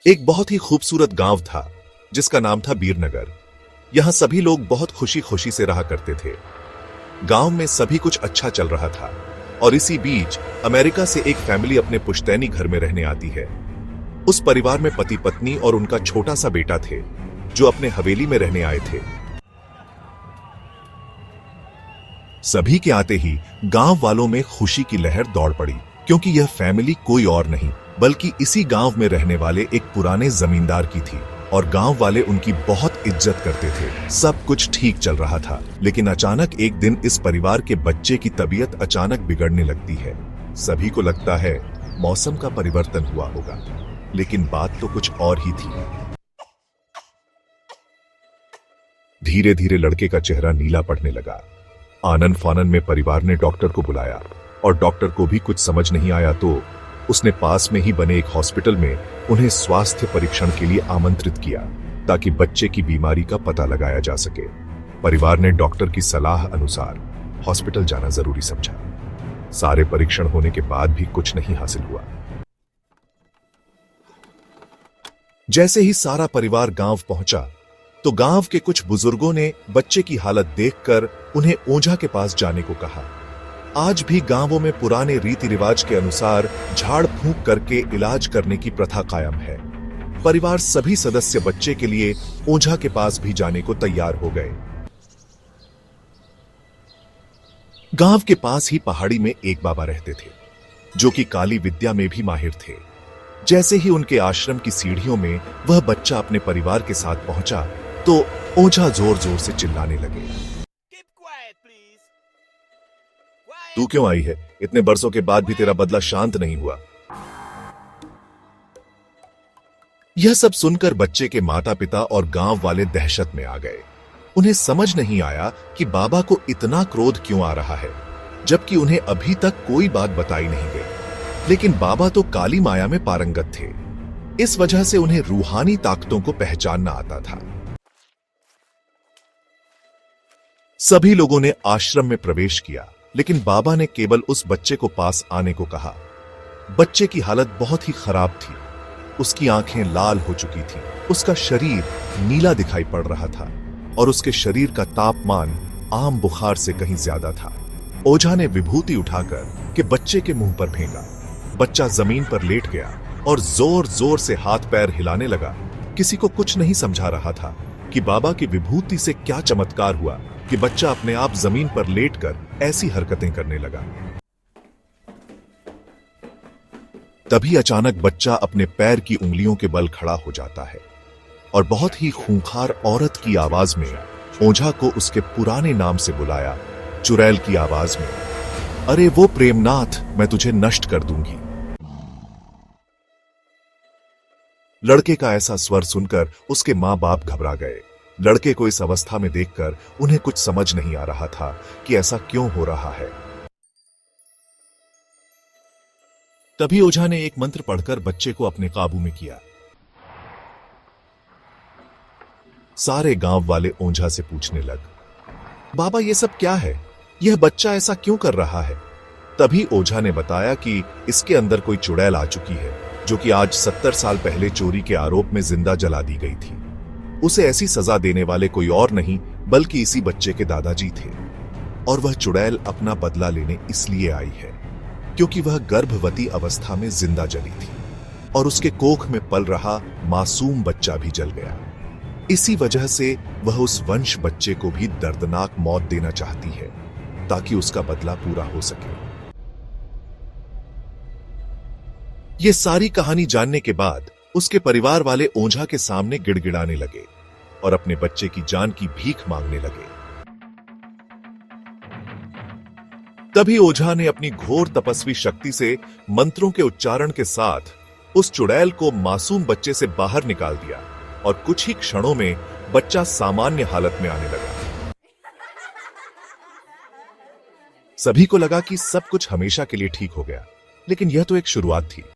एक बहुत ही खूबसूरत गांव था जिसका नाम था बीरनगर। यहां सभी लोग बहुत खुशी खुशी से रहा करते थे। गांव में सभी कुछ अच्छा चल रहा था और इसी बीच अमेरिका से एक फैमिली अपने पुश्तैनी घर में रहने आती है। उस परिवार में पति पत्नी और उनका छोटा सा बेटा थे जो अपने हवेली में रहने आए थे। सभी के आते ही गांव वालों में खुशी की लहर दौड़ पड़ी, क्योंकि यह फैमिली कोई और नहीं बल्कि इसी गांव में रहने वाले एक पुराने जमींदार की थी और गांव वाले उनकी बहुत इज्जत करते थे। सब कुछ ठीक चल रहा था, लेकिन अचानक एक दिन इस परिवार के बच्चे की तबीयत अचानक बिगड़ने लगती है। सभी को लगता है मौसम का परिवर्तन हुआ होगा, लेकिन बात तो कुछ और ही थी। धीरे धीरे लड़के का चेहरा नीला पड़ने लगा। आनन फानन में परिवार ने डॉक्टर को बुलाया और डॉक्टर को भी कुछ समझ नहीं आया तो उसने पास में ही बने एक हॉस्पिटल में उन्हें स्वास्थ्य परीक्षण के लिए आमंत्रित किया ताकि बच्चे की बीमारी का पता लगाया जा सके। परिवार ने डॉक्टर की सलाह अनुसार हॉस्पिटल जाना जरूरी समझा। सारे परीक्षण होने के बाद भी कुछ नहीं हासिल हुआ। जैसे ही सारा परिवार गांव पहुंचा तो गांव के कुछ बुजुर्गों ने बच्चे की हालत देखकर उन्हें ओझा के पास जाने को कहा। आज भी गांवों में पुराने रीति रिवाज के अनुसार झाड़ फूंक करके इलाज करने की प्रथा कायम है। परिवार सभी सदस्य बच्चे के लिए ओझा के पास भी जाने को तैयार हो गए। गांव के पास ही पहाड़ी में एक बाबा रहते थे जो कि काली विद्या में भी माहिर थे। जैसे ही उनके आश्रम की सीढ़ियों में वह बच्चा अपने परिवार के साथ पहुंचा तो ओझा जोर जोर से चिल्लाने लगे, तू क्यों आई है? इतने बरसों के बाद भी तेरा बदला शांत नहीं हुआ। यह सब सुनकर बच्चे के माता पिता और गांव वाले दहशत में आ गए। उन्हें समझ नहीं आया कि बाबा को इतना क्रोध क्यों आ रहा है, जबकि उन्हें अभी तक कोई बात बताई नहीं गई। लेकिन बाबा तो काली माया में पारंगत थे, इस वजह से उन्हें रूहानी ताकतों को पहचानना आता था। सभी लोगों ने आश्रम में प्रवेश किया, लेकिन बाबा ने केवल उस बच्चे को पास आने को कहा। बच्चे की हालत बहुत ही खराब थी। उसकी आंखें लाल हो चुकी थीं, उसका शरीर नीला दिखाई पड़ रहा था और उसके शरीर का तापमान आम बुखार से कहीं ज्यादा था। ओझा ने विभूति उठाकर के बच्चे के मुंह पर फेंका। बच्चा जमीन पर लेट गया और जोर जोर से हाथ पैर हिलाने लगा। किसी को कुछ नहीं समझा रहा था कि बाबा की विभूति से क्या चमत्कार हुआ कि बच्चा अपने आप जमीन पर लेटकर ऐसी हरकतें करने लगा। तभी अचानक बच्चा अपने पैर की उंगलियों के बल खड़ा हो जाता है और बहुत ही खूंखार औरत की आवाज में ओझा को उसके पुराने नाम से बुलाया, चुड़ैल की आवाज में, अरे वो प्रेमनाथ, मैं तुझे नष्ट कर दूंगी। लड़के का ऐसा स्वर सुनकर उसके मां बाप घबरा गए। लड़के को इस अवस्था में देखकर उन्हें कुछ समझ नहीं आ रहा था कि ऐसा क्यों हो रहा है। तभी ओझा ने एक मंत्र पढ़कर बच्चे को अपने काबू में किया। सारे गांव वाले ओझा से पूछने लग, बाबा ये सब क्या है? यह बच्चा ऐसा क्यों कर रहा है? तभी ओझा ने बताया कि इसके अंदर कोई चुड़ैल आ चुकी है जो कि आज 70 साल पहले चोरी के आरोप में जिंदा जला दी गई थी। उसे ऐसी सजा देने वाले कोई और नहीं बल्कि इसी बच्चे के दादाजी थे और वह चुड़ैल अपना बदला लेने इसलिए आई है क्योंकि वह गर्भवती अवस्था में जिंदा जली थी और उसके कोख में पल रहा मासूम बच्चा भी जल गया। इसी वजह से वह उस वंश बच्चे को भी दर्दनाक मौत देना चाहती है ताकि उसका बदला पूरा हो सके। ये सारी कहानी जानने के बाद उसके परिवार वाले ओझा के सामने गिड़गिड़ाने लगे और अपने बच्चे की जान की भीख मांगने लगे। तभी ओझा ने अपनी घोर तपस्वी शक्ति से मंत्रों के उच्चारण के साथ उस चुड़ैल को मासूम बच्चे से बाहर निकाल दिया और कुछ ही क्षणों में बच्चा सामान्य हालत में आने लगा। सभी को लगा कि सब कुछ हमेशा के लिए ठीक हो गया, लेकिन यह तो एक शुरुआत थी।